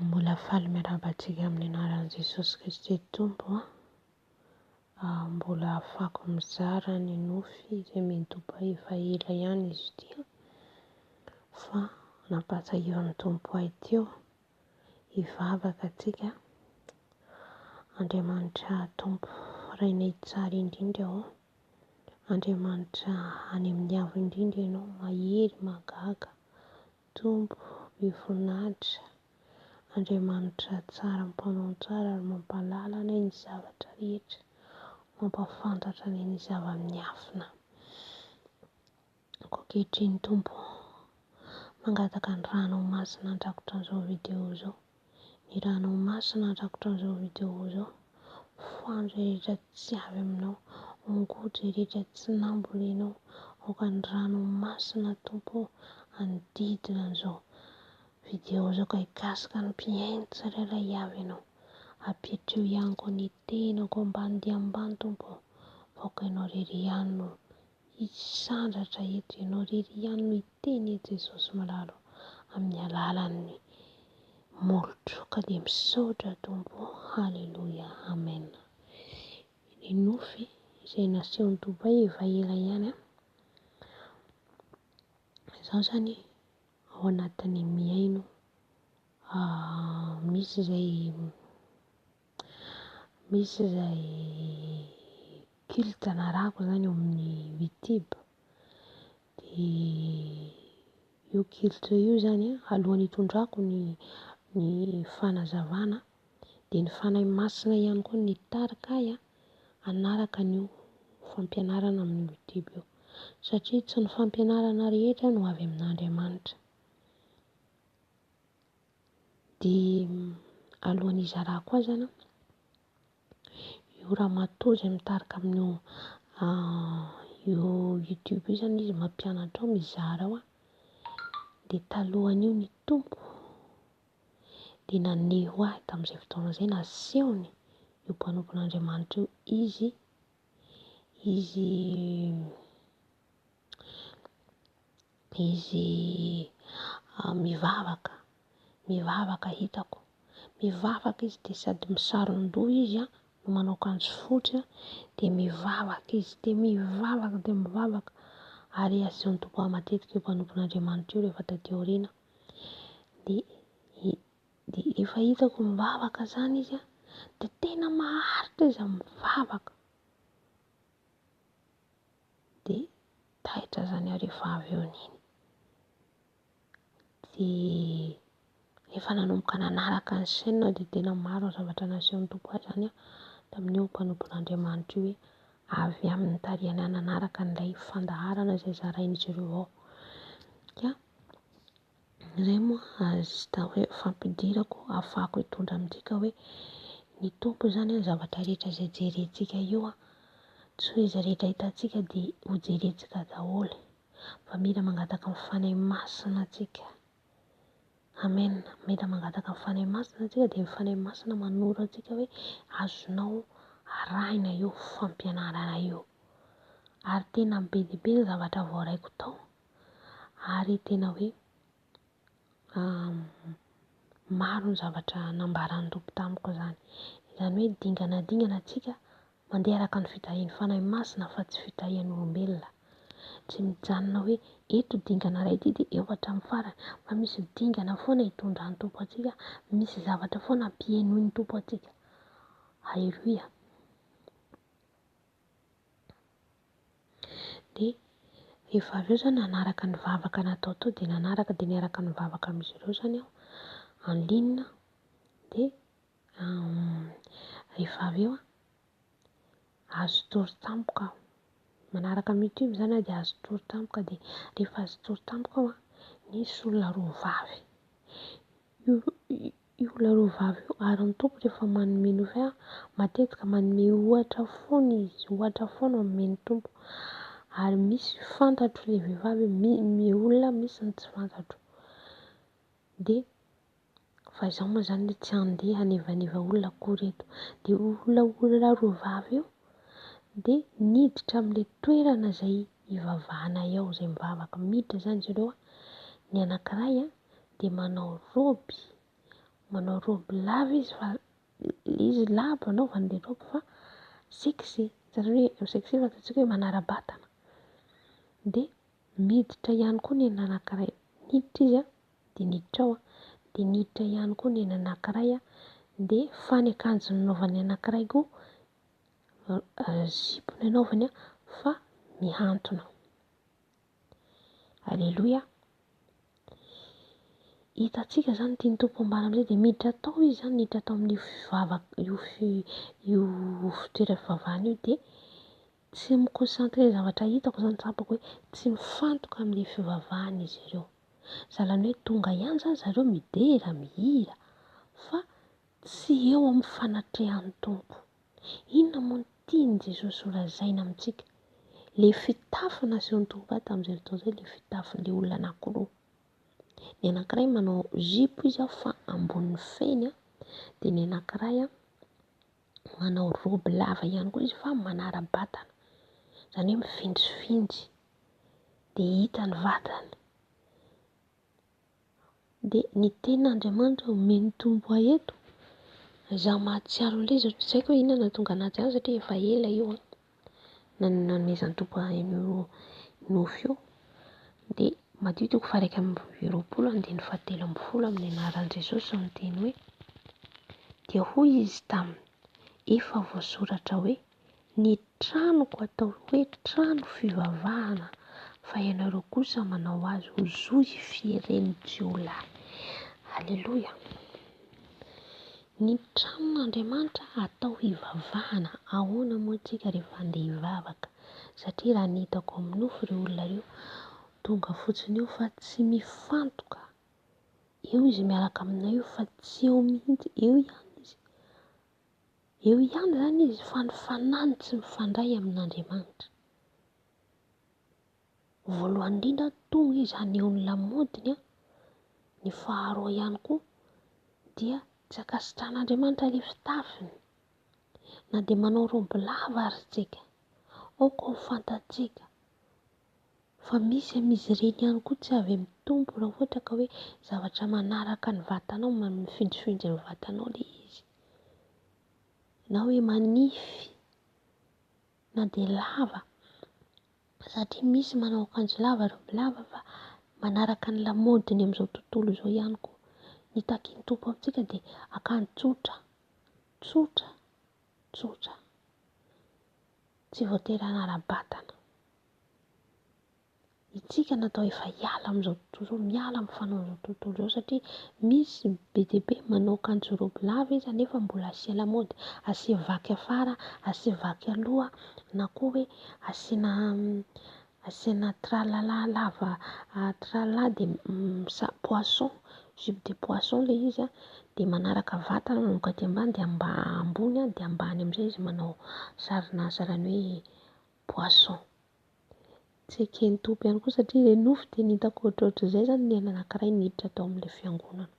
Mbola faly miarabantsika amin'ny anaran'i Jesosy Kristy Tompo mbola ahafako mizara ny nofy izay midoba efa ela ihany izy ity fa nampahasahiran'ny Tompo ahy teo hivavaka atsika. Andriamanitra Tompo rainay tsara indrindra aho, Andriamanitra any amin'ny avo indrindra ianao, mahery magaga, Tompo mivoninahitra, Andriamanitra tsara, mpanao tsara ary mampahalala anay ny zavatra rehetra, mampafantatra anay ny zava-miafina. Ankehitriny Tompo, mangataka ny ranomasina handrakotra an'izao video izao, ny ranomasina handrakotra an'izao video izao, foandro rehetra tsy avy aminao, ongotra rehetra tsy nambolenao, aoka ny ranomasina Tompo hanodidina an'izao video izao ka hikasika ny mpiaino tsirairay avy ianao, hampiditra eo ihany koa ny tenako ambany dia ambany Tompo, aoka ianao irery ihany no hisandratra eto, ianao irery ihany no hiteny eto Jesosy malalo amin'ny alalan'ny molotro ka dia misaotra Tompo. Haleloia, amen. Ny nofy izay nasehon'ny Tompo ahy efa ela ihany izaho zany ao anatin'ny miaino, misy izay culte narahako zany eo amin'ny YouTube, dia io culte io zany alohan'ny hitondrako ny fanazavana dia ny fanahy masina ihany koa ny tarika ahy hanaraka an'io fampianarana amin'ny YouTube io, satria tsy ny fampianarana rehetra no avy amin'Andriamanitra. Dia alohan'ny hizarako azy zany io ramatoa izay mitarika amin'io YouTube io zany izy mampianatra ao mizara ao dia talohan'io ny Tompo dia naneho ahy tamin'izay fotoana izay, nasehony io mpanompon'Andriamanitra io izy mivavaka hitako, mivavaka izy dia sady misaron-doha izy no manao akanjo fotsy dia mivavaka izy, dia mivavaka ary asehon'ny Tompo ahy matetika io mpanompon'Andriamanitra io rehefa taty aoriana, dia rehefa hitako mivavaka zany izy dia tena maharitra izy mivavaka, dia taitra zany aho rehefa avy eo an'iny. Dia rehefa nanomboka nanaraka ny chaîne dia tena maro ny zavatra nasehon'ny Tompo ahy zany tamin'io mpanompon'Andriamanitra io hoe avy amin'ny tarihana nanaraka an'ilay fandaharana izay zarain'izy ireo ao. Ka izay moa justa hoe fampidirako ahafahako hitondra amintsika hoe ny Tompo zany zavatra rehetra izay jerentsika io tsy hoe izy rehetra hitantsika dia ho jerentsika daholo, fa mila mangataka ny fanahy masina antsika. Amen. Mila mangataka ny fanahy masina antsika dia ny fanahy masina manoro antsika hoe azonao arahina io fampianarana io, ary tena be dia be ny zavatra voaraiko tao, ary tena hoe maro ny zavatra nambaran'ny Tompo tamiko zany hoe dingana antsika mandeha araka ny fitahian'ny fanahy masina fa tsy fitahian'olombelona, tsy mijanona hoe eto dingana iray ity dia eo hatramin'ny farany, fa misy dingana foana hitondran'ny Tompo antsika, misy zavatra foana hampiainoan'ny Tompo antsika. Haleloia. Dia rehefa avy eo zany nanaraka ny vavaka natao tao dia niaraka nivavaka amin'izy ireo zany aho en ligne, dia rehefa avy eo azo tory tampoka aho, manaraka amin'ny YouTube zany dia azo tory tampoka, dia rehefa azo tory tampoka aho nisy olona roa vavy, io olona roa vavy io ary ny Tompo rehefa manome nofy ahy matetika manome ohatra foana izy, ohatra foana omen'ny Tompo, ary misy fantatro ilay vehivavy, olona misy ny tsy fantatro, dia fa izaho moa zany tsy handeha hanevaneva olona akory eto, dia olona roa vavy io dia niditra amin'ilay toerana izay hivavahanay ao, izay mivavaka miditra zany izy ireo. Ny anankiray dia manao raoby manao robe lava izy fa izy lava anaovan'ilay robe fa sexy, satria hoe sexy fantatsika hoe manara-batana. Dia miditra ihany koa ny eny anankiray, miditra izy dia miditra ao dia miditra ihany koa ny eny anankiray dia fa ny akanjo nanaovany anankiray koa zipo ny anaovany fa mihantona. Aleloia. Hitantsika zany tia ny tompo ambany amin'izay dia miditra tao izy zany, miditra tao amin'ny fivavaka io fitoeram-pivavahana io dia tsy mi-concentré zavatra hitako zany tsapako hoe tsy mifantoka amin'ilay fivavahana izy ireo. Zany hoe tonga ihany zany zareo midera mihira fa tsy eo amin'ny fanatrehan'ny tompo. Inona moa no tiany Jesosy ho lazaina amintsika? Ilay fitafy nasehon'ny tompo ato tamin'izay fotoana izay, ilay fitafin'ilay olona anankiroa. Ny anankiray manao zipo izy fa ambonin'ny feny dia ny anankiray manao robe lava ihany koa izy fa manara-batana, izany hoe mifindrifindy dia hita ny vatany. Dia ny tenin'Andriamanitra omeny tompo eto, izaho mahatsiaro an'ilay izy, tsy haiko hoe inona nahatonga anazy azy satria efa ela io nanomezan'ny tompo an'io nofy io. Dia maditoko fa 1:20 andininy 17 amin'ny anaran'i Jesosy no teny hoe: dia hoy izy taminy, efa voasoratra hoe ny tranoko atao hoe trano fivavahana, fa ianareo kosa manao azy ho zohy fieren'ny jiolahy. Aleloia. Ny tranon'Andriamanitra atao hivavahana. Ahoana moa antsika rehefa andeha hivavaka? Satria raha ny hitako amin'ny nofo ireo olona ireo tonga fotsiny eo fa tsy mifantoka. Eo izy miaraka aminay io fa tsy eo mihitsy, eo ihany izy. Eo ihany zany izy fa ny fanahy tsy mifandray amin'Andriamanitra. Voalohany indrindra tonga izy haneho ny lamodiny. Ny faharoa ihany koa dia tsy ankasitran'Andriamanitra ilay fitafiny. Na dia manao robe lava ary tsika, ao ka ho fantatsika fa misy amin'izy ireny ihany koa tsy avy amin'ny tompo raha ohatra ka hoe zavatra manaraka ny vatanao, mifindrifindry ny vatanao ilay izy. Na hoe manify na dia lava, satria misy manao akanjo lava, robe lava fa manaraka ny lamodiny amin'izao tontolo izao ihany koa. Ny takian'ny tompo amintsika dia akanjo tsotra, tsotra, tsotra. Tsy voatery anara-batana. Itsika natao efa hiala amin'izao tontolo izao, miala amin'ny fanaon'izao tontolo izao satria misy be dia be manao akanjo robe lava izy nefa mbola asia lamaody, asia vaky afara, asia vaky aloha, na koa hoe asiana tralala lava, tralala dia poisson, jupe de poisson ilay izy dia manaraka vatana manomboka aty ambany dia ambony dia ambany amin'izay izy manao sarina hoe poisson. Tsy eken'ny tompo ihany koa satria ilay nofy dia ny hitako ohatrohatr'izay zany ny anankiray miditra tao amin'ilay fiangonana.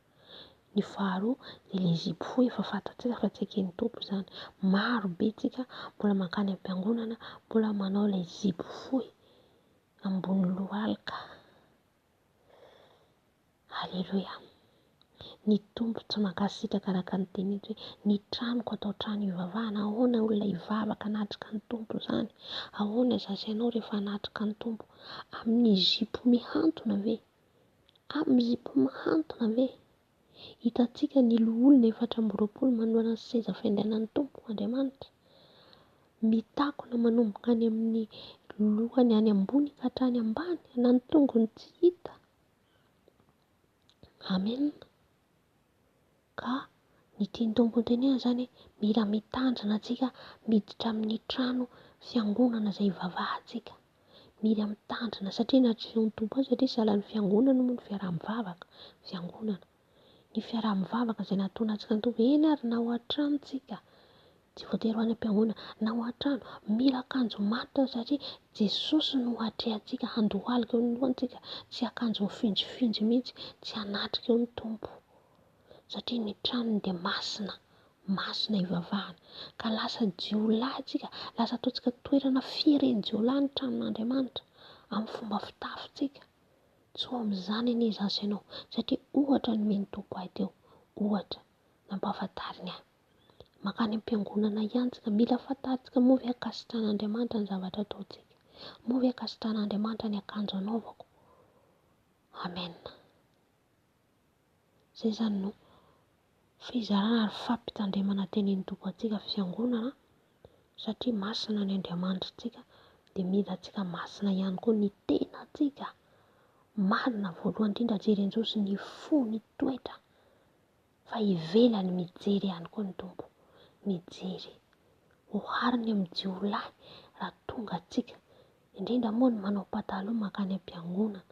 Ny faharoa dia ilay zipo fohy efa fantatsika fa tsy eken'ny tompo izany. Maro be tsika mbola mankany am-piangonana mbola manao ilay zipo fohy ambony lohalika. Aleloia. Ny tompo tsy mankasitraka araka ny teny eto hoe ny tranoko atao trano hivavahana. Ahoana olona hivavaka hanatrika ny tompo izany? Ahoana zaza ianao rehefa hanatrika ny tompo? Amin'ny zipo mihantona ve? Amin'ny zipo mihantona ve? Hitantsika ny olona 420 manoloana ny seza fiandrianan'ny tompo Andriamanitra. Mitakona manomboka any amin'ny lohany any ambony ka hatrany ambany na ny tongony tsy hita. Amen. Ka ny tian'ny tompo tenena zany mila mitandrina antsika miditra amin'ny trano fiangonana izay hivavahantsika. Mila mitandrina satria natrehan'ny tompo azy satria sahalan'ny fiangonana moa ny fiaraha-mivavaka. Fiangonana. Ny fiaraha-mivavaka izay nataona antsika ny tompo. Eny ary na ao an-trano tsika. Tsy voatery ho any am-piangonana na ao an-trano. Mila akanjo matotra satria Jesosy no hatrehantsika handohalika eo anoloantsika. Tsy akanjo mifindrifindry mihitsy, tsy hanatrika eo ny tompo. Satria ny tranony dia masina, masina hivavahana. Ka lasa jiolahy tsika, lasa ataontsika toerana fieren'ny jiolahy ny tranon'Andriamanitra amin'ny fomba fitafintsika. Tsy ho amin'izany anie zaza ianao satria ohatra no men'ny tompo ahy teo. ohatra nampahafantariny ahy makany am-piangonana ihany tsika mila fantaritsika moa ve akasitran'Andriamanitra ny zavatra ataontsika, moa ve akasitran'Andriamanitra ny akanjo anaovako. Amen. Zay zany no fizarana ary fampitandremana tenen'ny Tompo antsika fiangonana, satria masina ny Andriamanitra antsika dia mila antsika masina ihany koa ny tenantsika. Marina voalohany indrindra jeren'i Jesosy ny fo ny toetra, fa ivelany mijery ihany koa ny Tompo, mijery ohariny amin'ny jiolahy raha tonga antsika, indrindra moa ny manao pataloha makany am-piangonana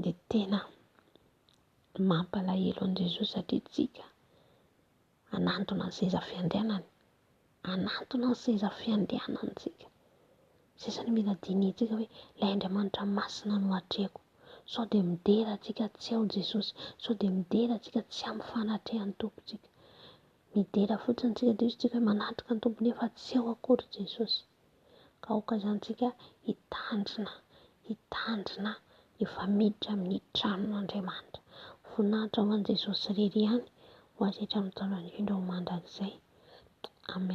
dia tena mampalahelo an'i Jesosy satria tsika anantona ny seza fiandrianany, anantona ny seza fiandrianantsika. Izay zany mila dinihintsika hoe ilay Andriamanitra masina no hatreko, sao dia midera antsika tsy ao Jesosy, sao dia midera antsika tsy amin'ny fanatrehan'ny Tompontsika, midera fotsiny tsika dia izy tsika hoe manatrika ny Tompo nefa tsy ao akory Jesosy. Ka aokazantsika hitandrina hifamiditra amin'ny tranon'Andriamanitra. Voninahitra ho an'i Jesosy irery ihany ho azy hatramin'ny taona indrindra ho mandrakizay. Amen.